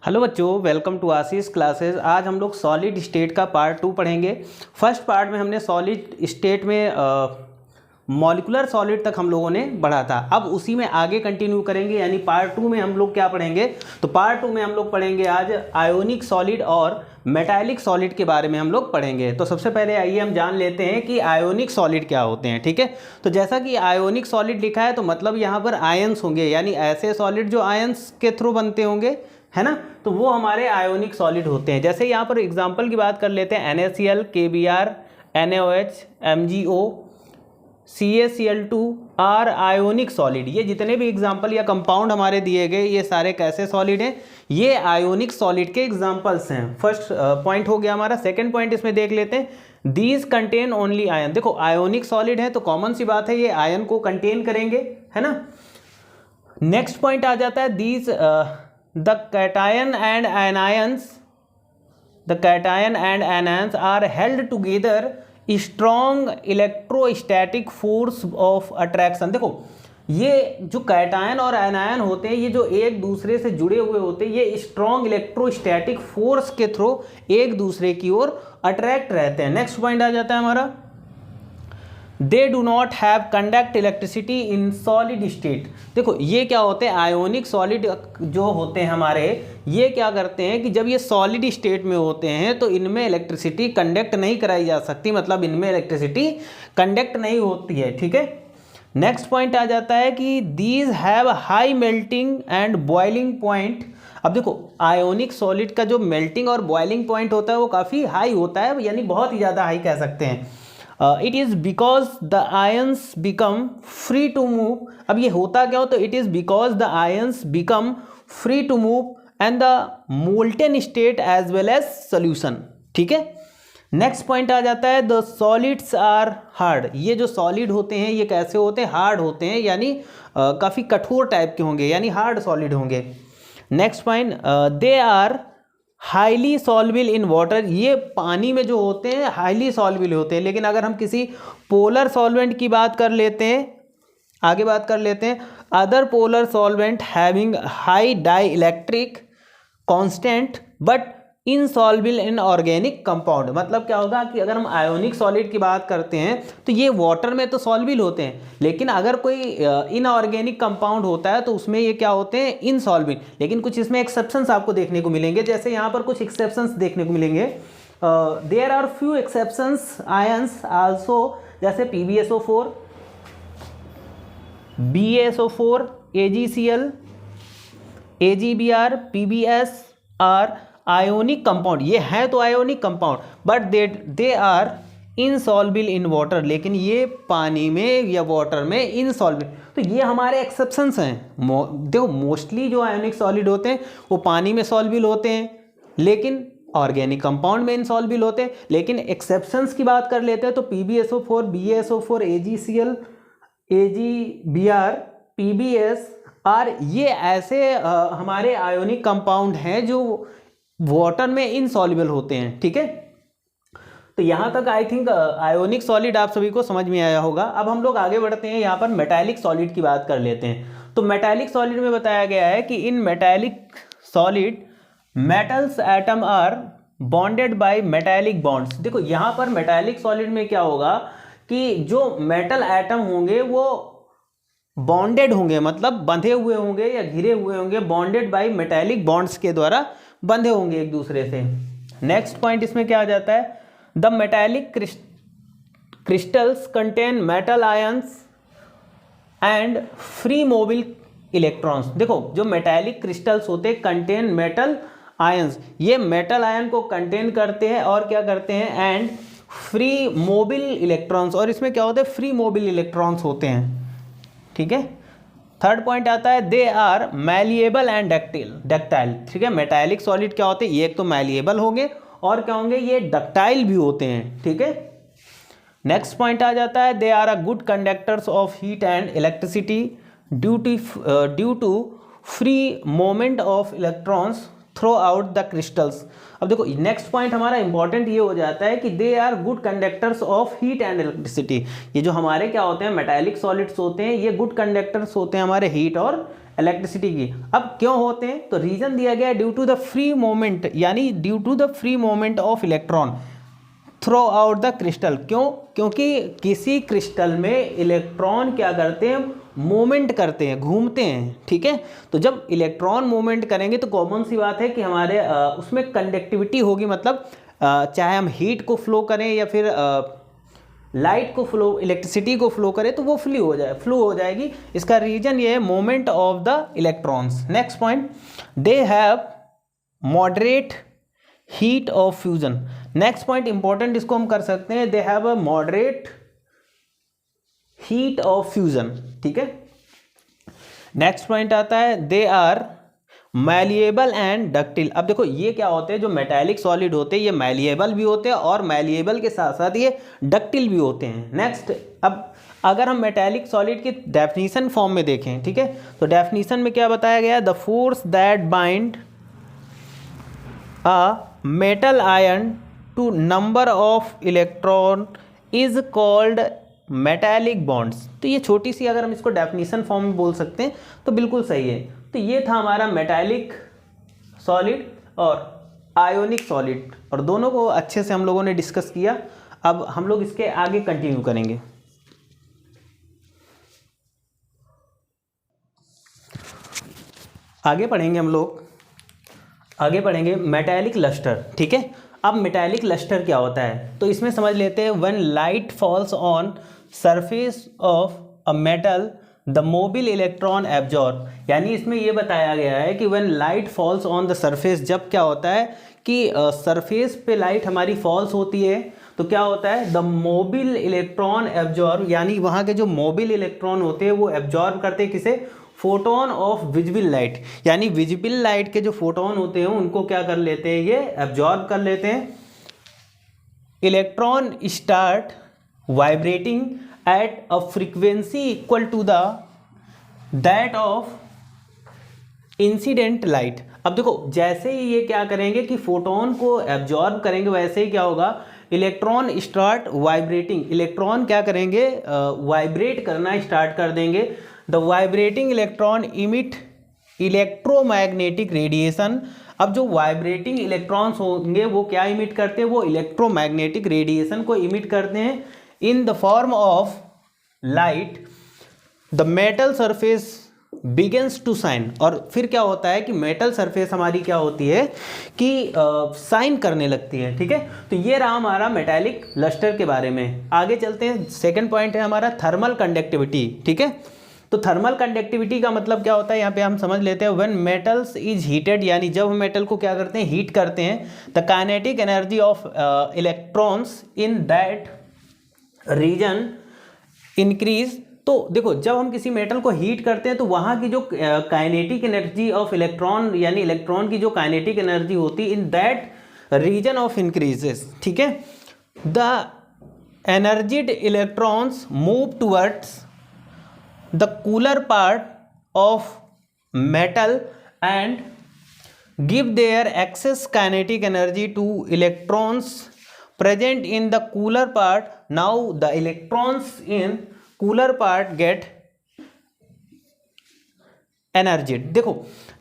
Hello बच्चों, welcome to Ashish classes. आज हम लोग सॉलिड स्टेट का पार्ट 2 पढ़ेंगे। फर्स्ट पार्ट में हमने सॉलिड स्टेट में मॉलिक्यूलर सॉलिड तक हम लोगों ने पढ़ा था। अब उसी में आगे कंटिन्यू करेंगे, यानी पार्ट 2 में हम लोग क्या पढ़ेंगे, तो पार्ट 2 में हम लोग पढ़ेंगे आज आयोनिक सॉलिड और मेटालिक सॉलिड के बारे में हम लोग पढ़ेंगे। तो सबसे पहले आइए हम जान लेते हैं कि आयोनिक सॉलिड क्या होते हैं। ठीक है, तो जैसा कि आयोनिक सॉलिड लिखा है तो मतलब यहाँ पर आयंस होंगे, यानी ऐसे सॉलिड जो आयंस के थ्रू बनते होंगे, है ना, तो वो हमारे आयोनिक सॉलिड होते हैं। जैसे यहाँ पर एग्जांपल की बात कर लेते हैं, NaCl, KBr, NaOH, MgO, CaCl2 are ionic solid. ये जितने भी एग्जांपल या कंपाउंड हमारे दिए गए, ये सारे कैसे सॉलिड हैं, ये आयोनिक सॉलिड के एग्जांपल्स हैं। फर्स्ट पॉइंट हो गया हमारा। सेकंड पॉइंट इसमें देख लेते हैं, दीज कंटेन ओनली आयन। देखो आयोनिक सॉलिड है तो कॉमन सी बात है, ये आयन को कंटेन करेंगे, है ना। नेक्स्ट पॉइंट आ जाता है, these the cation and anions are held together strong electrostatic force of attraction। देखो ये जो कैटायन और एनायन होते हैं, ये जो एक दूसरे से जुड़े हुए होते हैं, ये स्ट्रॉन्ग इलेक्ट्रोस्टैटिक फोर्स के थ्रू एक दूसरे की ओर अट्रैक्ट रहते हैं। नेक्स्ट पॉइंट आ जाता है हमारा, they do not have conduct electricity in solid state. देखो ये क्या होते हैं, आयोनिक सॉलिड जो होते हैं हमारे, ये क्या करते हैं कि जब ये सॉलिड स्टेट में होते हैं तो इनमें इलेक्ट्रिसिटी कंडक्ट नहीं कराई जा सकती, मतलब इनमें इलेक्ट्रिसिटी कंडक्ट नहीं होती है। ठीक है, नेक्स्ट पॉइंट आ जाता है कि these have high melting and boiling point. अब देखो आयोनिक सॉलिड का जो मेल्टिंग और बॉइलिंग पॉइंट होता है वो काफ़ी हाई होता है, यानी बहुत ही ज़्यादा हाई कह सकते हैं। It is because the ions become free to move. अब ये होता क्या हो, तो it is because the ions become free to move and the molten state as well as solution. ठीक है, नेक्स्ट पॉइंट आ जाता है, द सॉलिड्स आर हार्ड। ये जो सॉलिड होते हैं ये कैसे होते हैं, हार्ड होते हैं, यानी काफ़ी कठोर टाइप के होंगे, यानी हार्ड सॉलिड होंगे। Next point, they are highly soluble in water. ये पानी में जो होते हैं हाईली सॉल्युबल होते हैं, लेकिन अगर हम किसी पोलर सॉल्वेंट की बात कर लेते हैं, आगे बात कर लेते हैं, other polar solvent having high dielectric constant but insoluble in organic compound. मतलब क्या होगा कि अगर हम आयोनिक सॉलिड की बात करते हैं तो ये वाटर में तो सॉल्युबल होते हैं, लेकिन अगर कोई इनऑर्गेनिक कंपाउंड होता है तो उसमें ये क्या होते हैं, इनसॉल्युबल। लेकिन कुछ इसमें एक्सेप्शंस आपको देखने को मिलेंगे, जैसे यहाँ पर कुछ एक्सेप्शंस देखने को मिलेंगे। There are few exceptions ions also, जैसे PbSO4, BaSO4, AgCl, AgBr, PbS are ionic compound. ये है तो ionic compound, but they are insoluble in water. लेकिन ये पानी में या वाटर में इनसॉल्युबल, तो ये हमारे एक्सेप्शंस हैं। देखो मोस्टली जो आयोनिक सॉलिड होते हैं वो पानी में सॉल्युबल होते हैं, लेकिन ऑर्गेनिक कंपाउंड में इनसॉल्युबल होते हैं। लेकिन एक्सेप्शंस की बात कर लेते हैं तो PbSO4, BaSO4, AgCl, AgBr, PbS are, ये ऐसे हमारे आयोनिक कंपाउंड हैं जो वाटर में इनसॉल्युबल होते हैं। ठीक है, तो यहाँ तक आई थिंक आयोनिक सॉलिड आप सभी को समझ में आया होगा। अब हम लोग आगे बढ़ते हैं, यहाँ पर मेटालिक सॉलिड की बात कर लेते हैं। तो मेटालिक सॉलिड में बताया गया है कि in metallic solid metals atom are bonded by metallic bonds. देखो यहाँ पर मेटालिक सॉलिड में क्या होगा कि जो मेटल एटम होंगे वो बॉन्डेड होंगे, मतलब बंधे हुए होंगे या घिरे हुए होंगे, बॉन्डेड बाय मेटालिक बॉन्ड्स के द्वारा बंधे होंगे एक दूसरे से। नेक्स्ट पॉइंट इसमें क्या आ जाता है, the metallic crystals contain metal ions and free mobile electrons. देखो जो मेटालिक क्रिस्टल्स होते हैं कंटेन मेटल आयंस, ये मेटल आयन को कंटेन करते हैं और क्या करते हैं, एंड फ्री मोबिल इलेक्ट्रॉन्स। और इसमें क्या होते हैं, फ्री मोबिल इलेक्ट्रॉन्स होते हैं। ठीक है, थर्ड पॉइंट आता है, they are malleable and ductile. ठीक है, मेटालिक सॉलिड क्या होते हैं, ये एक तो मैलिएबल होंगे और क्या होंगे, ये डक्टाइल भी होते हैं। ठीक है, नेक्स्ट पॉइंट आ जाता है, they are a good conductors of heat and electricity due to free moment of electrons throughout the crystals. अब देखो नेक्स्ट पॉइंट हमारा इंपॉर्टेंट ये हो जाता है कि they are good conductors of heat and electricity. ये जो हमारे क्या होते हैं मेटालिक सॉलिड्स होते हैं, ये गुड कंडक्टर्स होते हैं हमारे हीट और इलेक्ट्रिसिटी की। अब क्यों होते हैं, तो रीजन दिया गया है due to the free moment, यानी due to the free moment of electron throughout the crystal. क्यों, क्योंकि किसी क्रिस्टल में इलेक्ट्रॉन क्या करते हैं, मूवमेंट करते हैं, घूमते हैं, ठीक है। तो जब इलेक्ट्रॉन मूवमेंट करेंगे तो कॉमन सी बात है कि हमारे उसमें कंडक्टिविटी होगी, मतलब चाहे हम हीट को फ्लो करें या फिर लाइट को फ्लो, इलेक्ट्रिसिटी को फ्लो करें, तो वो फ्लो हो जाएगी। इसका रीजन ये है moment of the electrons. Next point, they have moderate heat of fusion. Next point important, इसको हम कर सकते हैं, they have a moderate heat of fusion, ठीक है। नेक्स्ट पॉइंट आता है दे आर मैलिएबल एंड डक्टिल। अब देखो ये क्या होते हैं, जो मेटालिक सॉलिड होते हैं ये मैलिएबल भी होते हैं और मैलिएबल के साथ साथ ये डक्टिल भी होते हैं। नेक्स्ट, अब अगर हम मेटालिक सॉलिड की डेफिनेशन फॉर्म में देखें, ठीक है, तो डेफिनेशन में क्या बताया गया है, the force that bind a metal ion to number of electron is called metallic bonds. तो ये छोटी सी अगर हम इसको डेफिनेशन फॉर्म में बोल सकते हैं तो बिल्कुल सही है। तो ये था हमारा मेटालिक सॉलिड और आयोनिक सॉलिड, और दोनों को अच्छे से हम लोगों ने डिस्कस किया। अब हम लोग इसके आगे कंटिन्यू करेंगे। आगे पढ़ेंगे हम लोग, आगे पढ़ेंगे मेटालिक लस्टर, ठीक है। अब मेटालिक लस्टर क्या होता है, तो इसमें समझ लेते हैं, when light falls on surface of a metal the mobile electron absorb. यानी इसमें ये बताया गया है कि when light falls on the surface, जब क्या होता है कि सरफेस पे लाइट हमारी फॉल्स होती है तो क्या होता है, द मोबिल इलेक्ट्रॉन एब्जॉर्ब, यानी वहाँ के जो मोबिल इलेक्ट्रॉन होते हैं वो एब्जॉर्ब करते हैं किसे, फोटोन ऑफ विजिबल लाइट। यानी विजिबल लाइट के जो फोटोन होते हैं उनको क्या कर लेते हैं, ये एब्जॉर्ब कर लेते हैं। Electron start vibrating at a frequency equal to the that of incident light. अब देखो जैसे ही ये क्या करेंगे कि फोटोन को एब्जॉर्ब करेंगे, वैसे ही क्या होगा, इलेक्ट्रॉन स्टार्ट वाइब्रेटिंग, इलेक्ट्रॉन क्या करेंगे, वाइब्रेट करना स्टार्ट कर देंगे। The vibrating electron emit electromagnetic radiation. अब जो वाइब्रेटिंग इलेक्ट्रॉन्स होंगे वो क्या इमिट करते हैं, वो इलेक्ट्रोमैग्नेटिक रेडिएशन को इमिट करते हैं in the form of light. The metal surface begins to shine. और फिर क्या होता है कि मेटल सरफेस हमारी क्या होती है कि शाइन करने लगती है, ठीक है। तो ये रहा हमारा मेटालिक लस्टर के बारे में। आगे चलते हैं, सेकंड पॉइंट है हमारा थर्मल कंडक्टिविटी, ठीक है। तो थर्मल कंडक्टिविटी का मतलब क्या होता है, यहाँ पे हम समझ लेते हैं, व्हेन मेटल्स इज हीटेड, यानी जब हम मेटल को क्या करते हैं, हीट करते हैं, the kinetic energy of electrons in that region increase. तो देखो जब हम किसी मेटल को हीट करते हैं तो वहाँ की जो काइनेटिक एनर्जी ऑफ इलेक्ट्रॉन, यानी इलेक्ट्रॉन की जो काइनेटिक एनर्जी होती है in that region of increases, ठीक है। The energised electrons move towards the cooler part of metal and give their excess kinetic energy to electrons present in the cooler part. Now the electrons in cooler part get energy. देखो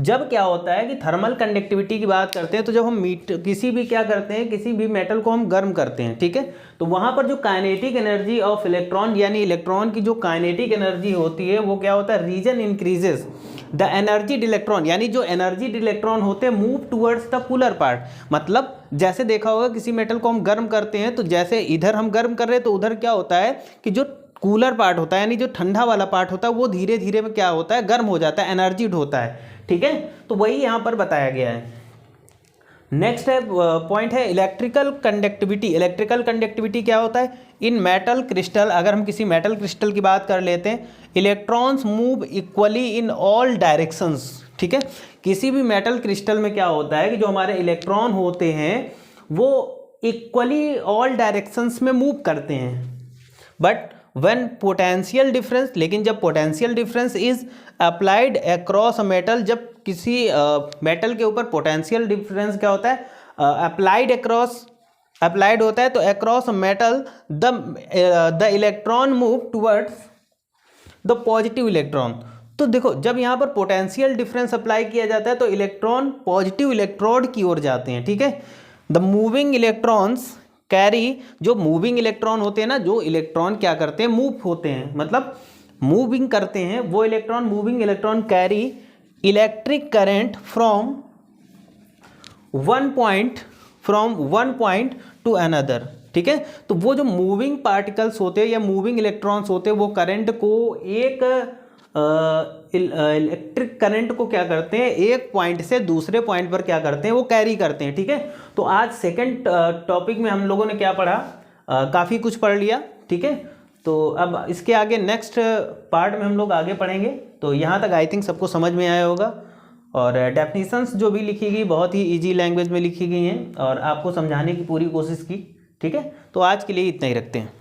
जब क्या होता है कि thermal conductivity की बात करते हैं, तो जब हम किसी भी क्या करते हैं, किसी भी मेटल को हम गर्म करते हैं, ठीक है, तो वहाँ पर जो काइनेटिक एनर्जी ऑफ इलेक्ट्रॉन, यानी इलेक्ट्रॉन की जो काइनेटिक एनर्जी होती है वो क्या होता है, region increases the energy electron, यानी जो एनर्जी इलेक्ट्रॉन होते हैं move towards the cooler part. मतलब जैसे देखा होगा किसी मेटल को हम गर्म करते हैं तो जैसे इधर हम गर्म कर रहे हैं तो उधर क्या होता है कि जो कूलर पार्ट होता है, यानी जो ठंडा वाला पार्ट होता है वो धीरे धीरे में क्या होता है, गर्म हो जाता है, एनर्जीड होता है, ठीक है। तो वही यहाँ पर बताया गया है। नेक्स्ट है पॉइंट है इलेक्ट्रिकल कंडक्टिविटी। इलेक्ट्रिकल कंडक्टिविटी क्या होता है, इन मेटल क्रिस्टल, अगर हम किसी मेटल क्रिस्टल की बात कर लेते हैं, electrons move equally in all directions, ठीक है। किसी भी मेटल क्रिस्टल में क्या होता है कि जो हमारे इलेक्ट्रॉन होते हैं वो इक्वली ऑल डायरेक्शंस में मूव करते हैं। बट व्हेन पोटेंशियल डिफरेंस, लेकिन जब potential difference is applied across a metal, जब किसी मेटल के ऊपर पोटेंशियल डिफरेंस क्या होता है, अप्लाइड होता है, तो across a metal the electron move towards the positive electron. तो देखो जब यहाँ पर पोटेंशियल डिफरेंस अप्लाई किया जाता है तो इलेक्ट्रॉन पॉजिटिव इलेक्ट्रोड की ओर जाते हैं, ठीक है। द मूविंग इलेक्ट्रॉन्स कैरी, जो मूविंग इलेक्ट्रॉन होते हैं ना, जो इलेक्ट्रॉन क्या करते हैं, मूव होते हैं, मतलब मूविंग करते हैं, वो electron, moving electron carry electric current from one point two another, ठीक है। तो वो जो मूविंग पार्टिकल्स होते हैं या मूविंग इलेक्ट्रॉन्स होते हैं वो करंट को एक इलेक्ट्रिक करंट को क्या करते हैं, एक पॉइंट से दूसरे पॉइंट पर क्या करते हैं, वो कैरी करते हैं, ठीक है। तो आज सेकंड टॉपिक में हम लोगों ने क्या पढ़ा, काफ़ी कुछ पढ़ लिया, ठीक है। तो अब इसके आगे नेक्स्ट पार्ट में हम लोग आगे पढ़ेंगे। तो यहाँ तक आई थिंक सबको समझ में आया होगा, और डेफिनेशंस जो भी लिखी गई बहुत ही इजी लैंग्वेज में लिखी गई हैं और आपको समझाने की पूरी कोशिश की, ठीक है। तो आज के लिए इतना ही रखते हैं।